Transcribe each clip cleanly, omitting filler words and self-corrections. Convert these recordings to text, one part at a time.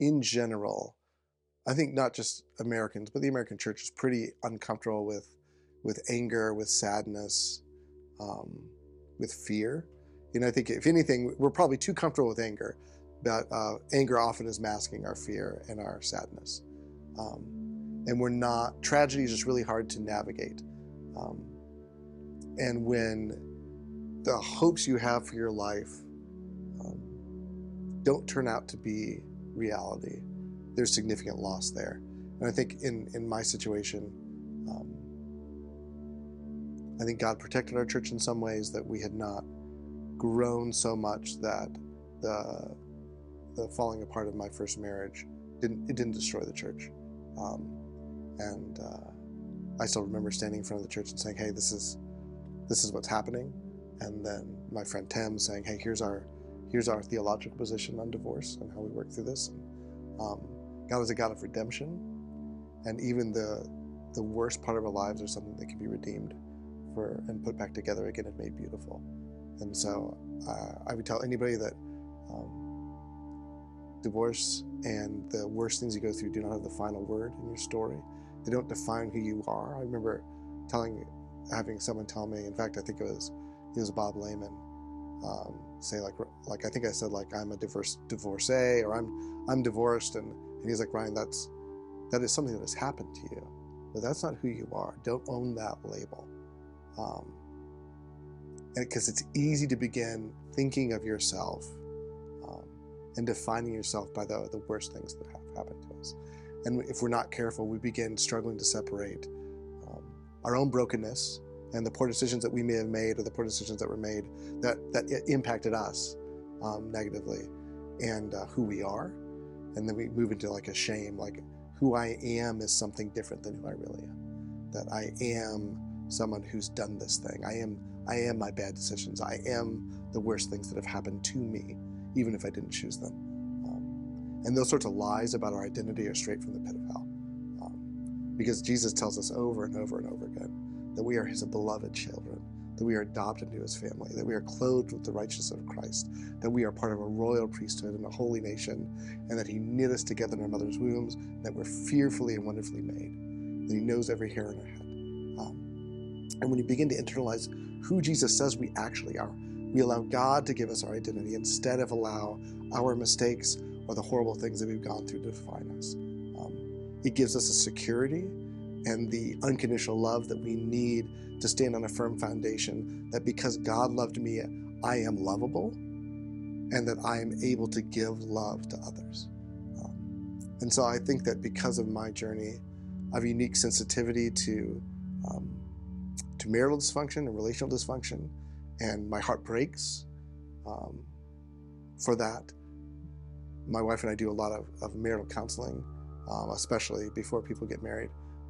in general, I think not just Americans, but the American church is pretty uncomfortable with anger, with sadness, um, with fear. I think if anything, we're probably too comfortable with anger, but anger often is masking our fear and our sadness. And we're not, tragedy is just really hard to navigate. Um, and when the hopes you have for your life don't turn out to be reality, there's significant loss there. And I think in my situation, I think God protected our church in some ways, that we had not grown so much that the falling apart of my first marriage didn't destroy the church. And I still remember standing in front of the church and saying, "Hey, this is what's happening." And then my friend Tim saying, "Hey, here's our theological position on divorce and how we work through this." And, God is a God of redemption, and even the worst part of our lives are something that can be redeemed and put back together again and made beautiful. And so I would tell anybody that divorce and the worst things you go through do not have the final word in your story. They don't define who you are. I remember having someone tell me, in fact, I think it was Bob Lehman, say like I think I said, like, I'm a divorcee, or I'm divorced, and he's like, "Ryan, that is something that has happened to you, but that's not who you are. Don't own that label." And because it's easy to begin thinking of yourself and defining yourself by the worst things that have happened to us. And if we're not careful, we begin struggling to separate our own brokenness and the poor decisions that we may have made, or the poor decisions that were made that impacted us negatively, and who we are. And then we move into like a shame, like who I am is something different than who I really am. That I am someone who's done this thing. I am my bad decisions. I am the worst things that have happened to me, even if I didn't choose them. And those sorts of lies about our identity are straight from the pit of hell. Because Jesus tells us over and over and over again that we are his beloved children, that we are adopted into his family, that we are clothed with the righteousness of Christ, that we are part of a royal priesthood and a holy nation, and that he knit us together in our mother's wombs, that we're fearfully and wonderfully made, that he knows every hair on our head. And when you begin to internalize who Jesus says we actually are, we allow God to give us our identity instead of allow our mistakes or the horrible things that we've gone through to define us. It gives us a security and the unconditional love that we need to stand on a firm foundation, that because God loved me, I am lovable, and that I am able to give love to others. And so I think that because of my journey, I have a unique sensitivity to marital dysfunction and relational dysfunction, and my heart breaks for that. My wife and I do a lot of marital counseling, especially before people get married.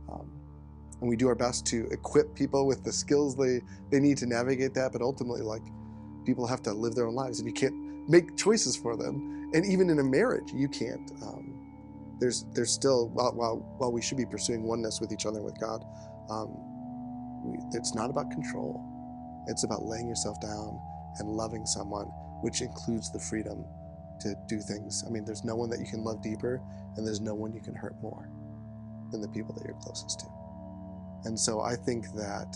And we do our best to equip people with the skills they need to navigate that, but ultimately, like, people have to live their own lives, and you can't make choices for them. And even in a marriage, you can't. There's still, while we should be pursuing oneness with each other and with God, it's not about control. It's about laying yourself down and loving someone, which includes the freedom to do things. I mean, there's no one that you can love deeper, and there's no one you can hurt more than the people that you're closest to. And so I think that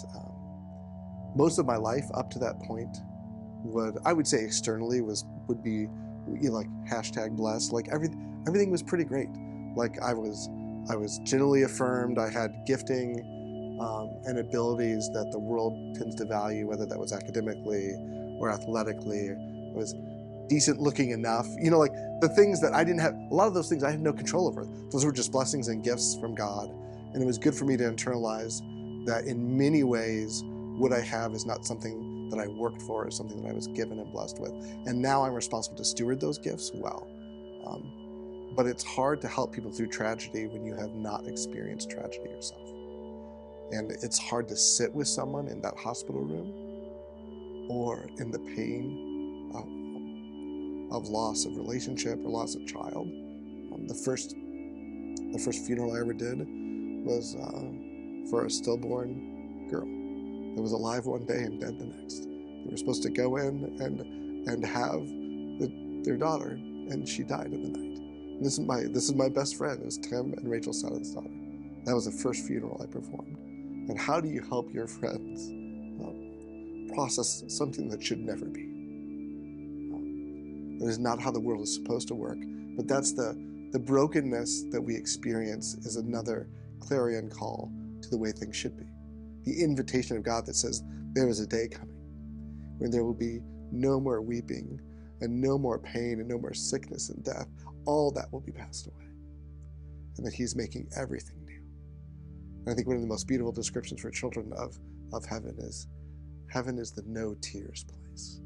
most of my life up to that point I would say externally would be, like, #blessed. Like everything was pretty great. Like I was generally affirmed. I had gifting and abilities that the world tends to value, whether that was academically or athletically. I was decent looking enough. Like the things that I didn't have, a lot of those things I had no control over. Those were just blessings and gifts from God. And it was good for me to internalize that in many ways, what I have is not something that I worked for, it's something that I was given and blessed with. And now I'm responsible to steward those gifts well. But it's hard to help people through tragedy when you have not experienced tragedy yourself. And it's hard to sit with someone in that hospital room or in the pain of loss of relationship or loss of child. The first funeral I ever did was for a stillborn girl that was alive one day and dead the next. They were supposed to go in and have their daughter, and she died in the night. This is my best friend. It was Tim and Rachel Sutton's daughter. That was the first funeral I performed. And how do you help your friends process something that should never be? That is not how the world is supposed to work. But that's the brokenness that we experience is another clarion call to the way things should be. The invitation of God that says there is a day coming when there will be no more weeping and no more pain and no more sickness and death. All that will be passed away. And that he's making everything new. And I think one of the most beautiful descriptions for children of heaven is the no tears place.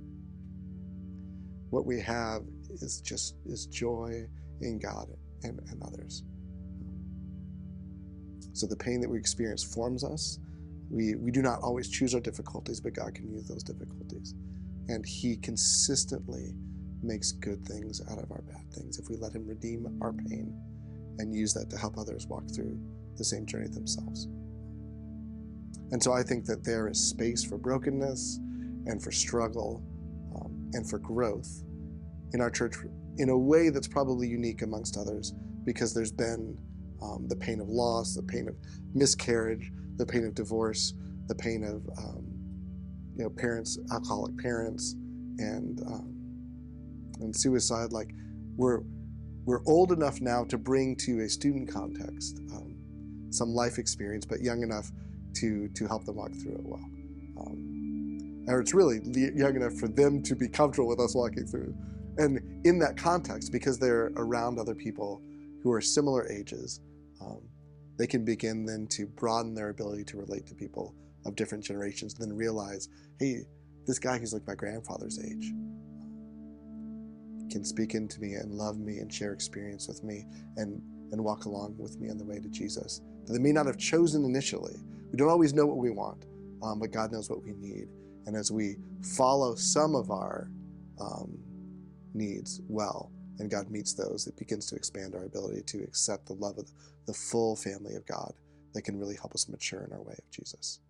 What we have is joy in God and others. So the pain that we experience forms us. We do not always choose our difficulties, but God can use those difficulties. And he consistently makes good things out of our bad things if we let him redeem our pain and use that to help others walk through the same journey themselves. And so I think that there is space for brokenness and for struggle and for growth in our church in a way that's probably unique amongst others, because there's been the pain of loss, the pain of miscarriage, the pain of divorce, the pain of parents, alcoholic parents, and suicide. Like we're old enough now to bring to a student context some life experience, but young enough to help them walk through it well. Or it's really young enough for them to be comfortable with us walking through. And in that context, because they're around other people who are similar ages, they can begin then to broaden their ability to relate to people of different generations, and then realize, hey, this guy who's like my grandfather's age can speak into me and love me and share experience with me and walk along with me on the way to Jesus. That they may not have chosen initially. We don't always know what we want, but God knows what we need. And as we follow some of our needs well, and God meets those, it begins to expand our ability to accept the love of the full family of God that can really help us mature in our way of Jesus.